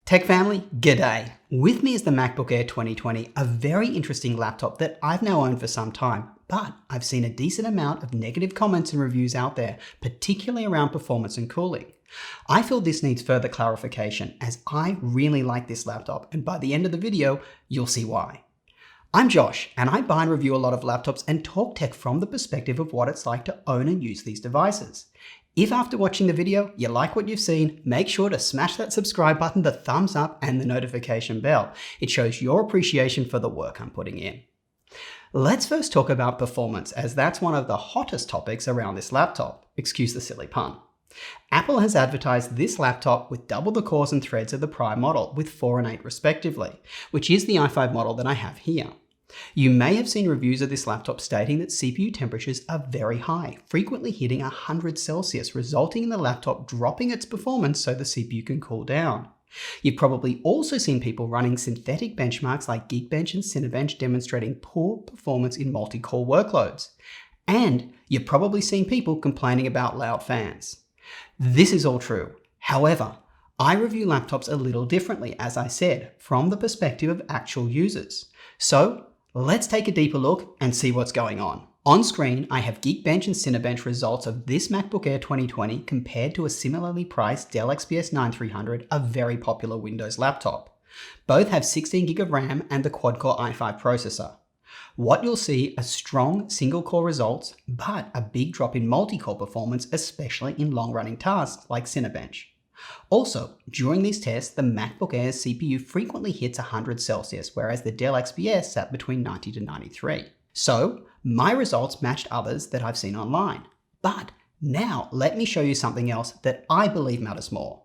Tech family, g'day. With me is the Macbook Air 2020, a very interesting laptop that I've now owned for some time, but I've seen a decent amount of negative comments and reviews out there, particularly around performance and cooling. I feel this needs further clarification as I really like this laptop, and by the end of the video, you'll see why. I'm Josh, and I buy and review a lot of laptops and talk tech from the perspective of what it's like to own and use these devices. If after watching the video, you like what you've seen, make sure to smash that subscribe button, the thumbs up, and the notification bell. It shows your appreciation for the work I'm putting in. Let's first talk about performance, as that's one of the hottest topics around this laptop. Excuse the silly pun. Apple has advertised this laptop with double the cores and threads of the prior model, with 4 and 8 respectively, which is the i5 model that I have here. You may have seen reviews of this laptop stating that CPU temperatures are very high, frequently hitting 100 Celsius, resulting in the laptop dropping its performance so the CPU can cool down. You've probably also seen people running synthetic benchmarks like Geekbench and Cinebench demonstrating poor performance in multi-core workloads. And you've probably seen people complaining about loud fans. This is all true. However, I review laptops a little differently, as I said, from the perspective of actual users. So, let's take a deeper look and see what's going on. On screen, I have Geekbench and Cinebench results of this MacBook Air 2020 compared to a similarly priced Dell XPS 9300, a very popular Windows laptop. Both have 16GB of RAM and the quad-core i5 processor. What you'll see are strong single-core results, but a big drop in multi-core performance, especially in long-running tasks like Cinebench. Also, during these tests, the MacBook Air's CPU frequently hits 100 Celsius, whereas the Dell XPS sat between 90 to 93. So, my results matched others that I've seen online. But now, let me show you something else that I believe matters more.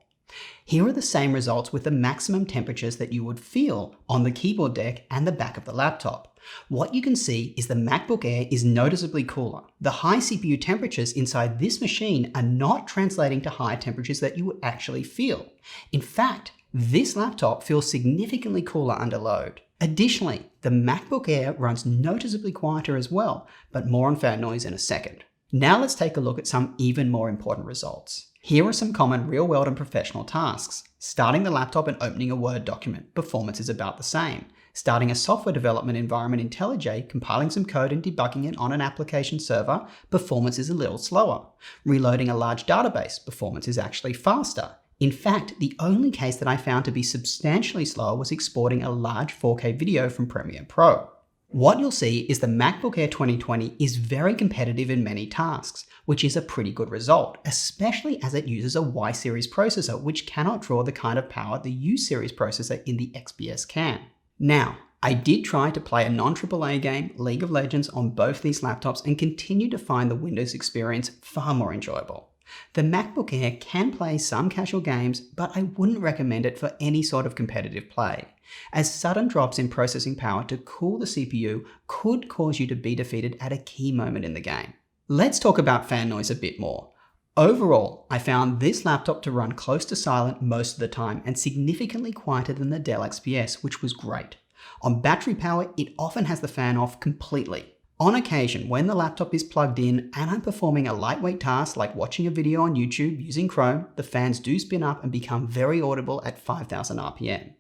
Here are the same results with the maximum temperatures that you would feel on the keyboard deck and the back of the laptop. What you can see is the MacBook Air is noticeably cooler. The high CPU temperatures inside this machine are not translating to high temperatures that you would actually feel. In fact, this laptop feels significantly cooler under load. Additionally, the MacBook Air runs noticeably quieter as well, but more on fan noise in a second. Now let's take a look at some even more important results. Here are some common real-world and professional tasks. Starting the laptop and opening a Word document, performance is about the same. Starting a software development environment in IntelliJ, compiling some code and debugging it on an application server, performance is a little slower. Reloading a large database, performance is actually faster. In fact, the only case that I found to be substantially slower was exporting a large 4K video from Premiere Pro. What you'll see is the MacBook Air 2020 is very competitive in many tasks, which is a pretty good result, especially as it uses a Y series processor, which cannot draw the kind of power the U series processor in the XPS can. Now, I did try to play a non-AAA game, League of Legends, on both these laptops and continue to find the Windows experience far more enjoyable. The MacBook Air can play some casual games, but I wouldn't recommend it for any sort of competitive play, as sudden drops in processing power to cool the CPU could cause you to be defeated at a key moment in the game. Let's talk about fan noise a bit more. Overall, I found this laptop to run close to silent most of the time and significantly quieter than the Dell XPS, which was great. On battery power, it often has the fan off completely. On occasion, when the laptop is plugged in and I'm performing a lightweight task like watching a video on YouTube using Chrome, the fans do spin up and become very audible at 5000 RPM.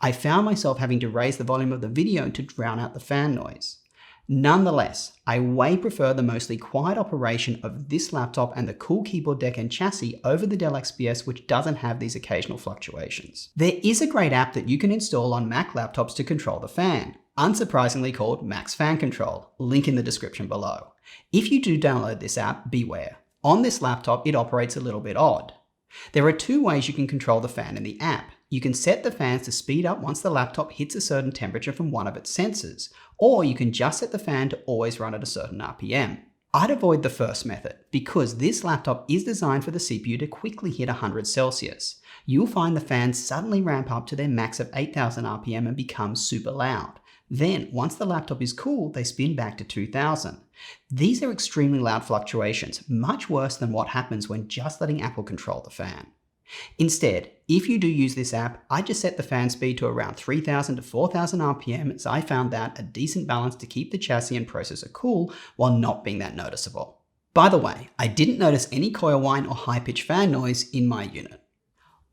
I found myself having to raise the volume of the video to drown out the fan noise. Nonetheless, I way prefer the mostly quiet operation of this laptop and the cool keyboard deck and chassis over the Dell XPS, which doesn't have these occasional fluctuations. There is a great app that you can install on Mac laptops to control the fan, unsurprisingly called Mac's Fan Control, link in the description below. If you do download this app, beware. On this laptop, it operates a little bit odd. There are 2 ways you can control the fan in the app. You can set the fans to speed up once the laptop hits a certain temperature from one of its sensors, or you can just set the fan to always run at a certain RPM. I'd avoid the first method, because this laptop is designed for the CPU to quickly hit 100 Celsius. You'll find the fans suddenly ramp up to their max of 8000 RPM and become super loud. Then, once the laptop is cool, they spin back to 2000. These are extremely loud fluctuations, much worse than what happens when just letting Apple control the fan. Instead, if you do use this app, I just set the fan speed to around 3000 to 4000 RPM, as I found that a decent balance to keep the chassis and processor cool while not being that noticeable. By the way, I didn't notice any coil whine or high-pitched fan noise in my unit.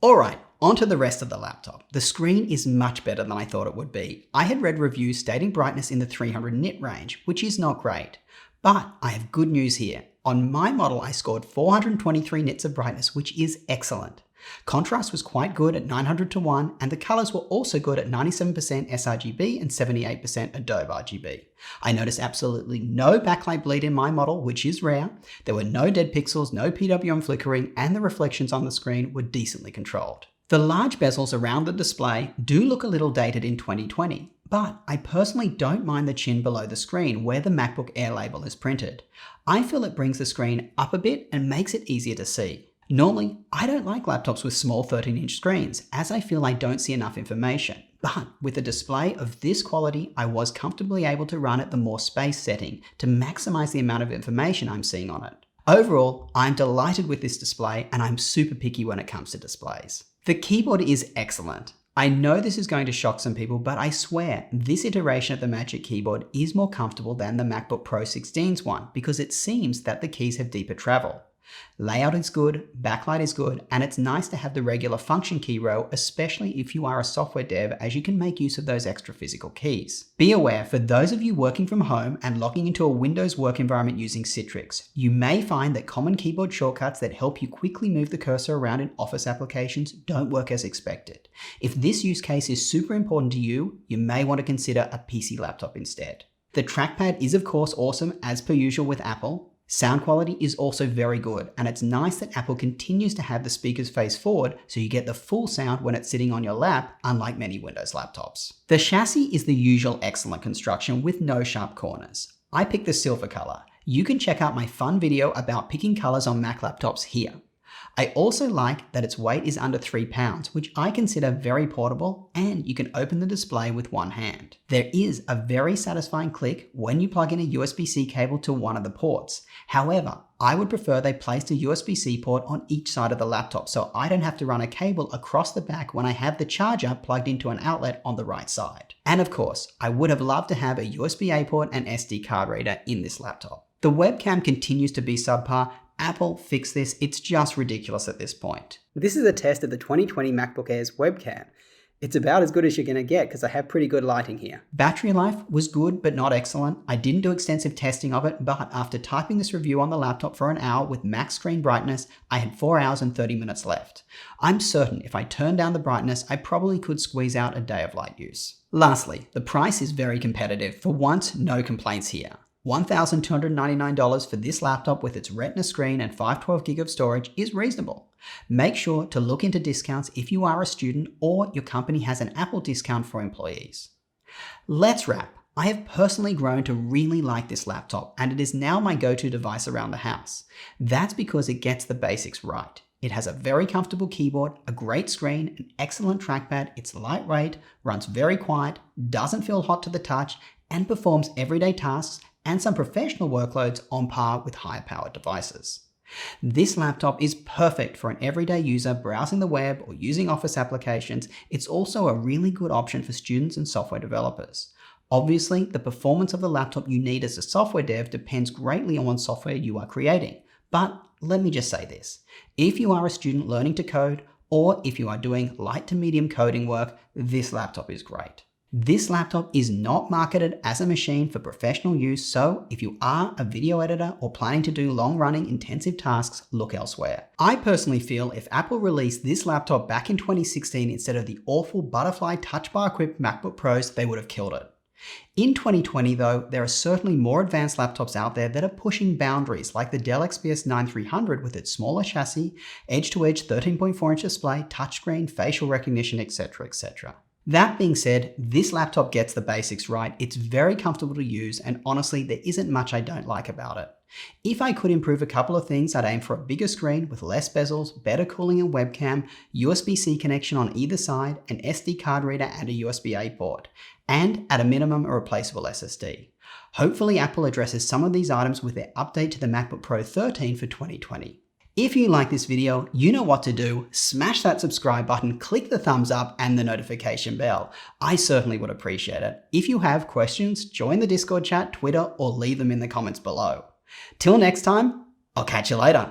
Alright, On to the rest of the laptop. The screen is much better than I thought it would be. I had read reviews stating brightness in the 300 nit range, which is not great. But I have good news here. On my model, I scored 423 nits of brightness, which is excellent. Contrast was quite good at 900:1, and the colors were also good at 97% sRGB and 78% Adobe RGB. I noticed absolutely no backlight bleed in my model, which is rare. There were no dead pixels, no PWM flickering, and the reflections on the screen were decently controlled. The large bezels around the display do look a little dated in 2020, but I personally don't mind the chin below the screen where the Macbook Air label is printed. I feel it brings the screen up a bit and makes it easier to see. Normally, I don't like laptops with small 13-inch screens, as I feel I don't see enough information. But with a display of this quality, I was comfortably able to run at the more space setting to maximize the amount of information I'm seeing on it. Overall, I'm delighted with this display, and I'm super picky when it comes to displays. The keyboard is excellent. I know this is going to shock some people, but I swear this iteration of the Magic Keyboard is more comfortable than the MacBook Pro 16's one because it seems that the keys have deeper travel. Layout is good, backlight is good, and it's nice to have the regular function key row, especially if you are a software dev, as you can make use of those extra physical keys. Be aware, for those of you working from home and logging into a Windows work environment using Citrix, you may find that common keyboard shortcuts that help you quickly move the cursor around in Office applications don't work as expected. If this use case is super important to you, you may want to consider a PC laptop instead. The trackpad is of course awesome as per usual with Apple. Sound quality is also very good, and it's nice that Apple continues to have the speakers face forward so you get the full sound when it's sitting on your lap, unlike many Windows laptops. The chassis is the usual excellent construction with no sharp corners. I picked the silver color. You can check out my fun video about picking colors on Mac laptops here. I also like that its weight is under 3 pounds, which I consider very portable, and you can open the display with one hand. There is a very satisfying click when you plug in a USB-C cable to one of the ports. However, I would prefer they placed a USB-C port on each side of the laptop so I don't have to run a cable across the back when I have the charger plugged into an outlet on the right side. And of course, I would have loved to have a USB-A port and SD card reader in this laptop. The webcam continues to be subpar. Apple, fix this, it's just ridiculous at this point. This is a test of the 2020 MacBook Air's webcam. It's about as good as you're going to get because I have pretty good lighting here. Battery life was good but not excellent. I didn't do extensive testing of it, but after typing this review on the laptop for an hour with max screen brightness, I had 4 hours and 30 minutes left. I'm certain if I turned down the brightness, I probably could squeeze out a day of light use. Lastly, the price is very competitive. For once, no complaints here. $1,299 for this laptop with its Retina screen and 512GB of storage is reasonable. Make sure to look into discounts if you are a student or your company has an Apple discount for employees. Let's wrap. I have personally grown to really like this laptop, and it is now my go-to device around the house. That's because it gets the basics right. It has a very comfortable keyboard, a great screen, an excellent trackpad, it's lightweight, runs very quiet, doesn't feel hot to the touch, and performs everyday tasks and some professional workloads on par with higher powered devices. This laptop is perfect for an everyday user browsing the web or using Office applications. It's also a really good option for students and software developers. Obviously, the performance of the laptop you need as a software dev depends greatly on what software you are creating. But let me just say this, if you are a student learning to code, or if you are doing light to medium coding work, this laptop is great. This laptop is not marketed as a machine for professional use, so if you are a video editor or planning to do long-running intensive tasks, look elsewhere. I personally feel if Apple released this laptop back in 2016 instead of the awful butterfly touch bar equipped MacBook Pros, they would have killed it. In 2020 though, there are certainly more advanced laptops out there that are pushing boundaries, like the Dell XPS 9300 with its smaller chassis, edge-to-edge 13.4-inch display, touchscreen, facial recognition, etc, etc. That being said, this laptop gets the basics right, it's very comfortable to use, and honestly, there isn't much I don't like about it. If I could improve a couple of things, I'd aim for a bigger screen with less bezels, better cooling and webcam, USB-C connection on either side, an SD card reader and a USB-A port, and at a minimum, a replaceable SSD. Hopefully, Apple addresses some of these items with their update to the MacBook Pro 13 for 2020. If you like this video, you know what to do. Smash that subscribe button, click the thumbs up and the notification bell. I certainly would appreciate it. If you have questions, join the Discord chat, Twitter, or leave them in the comments below. Till next time, I'll catch you later.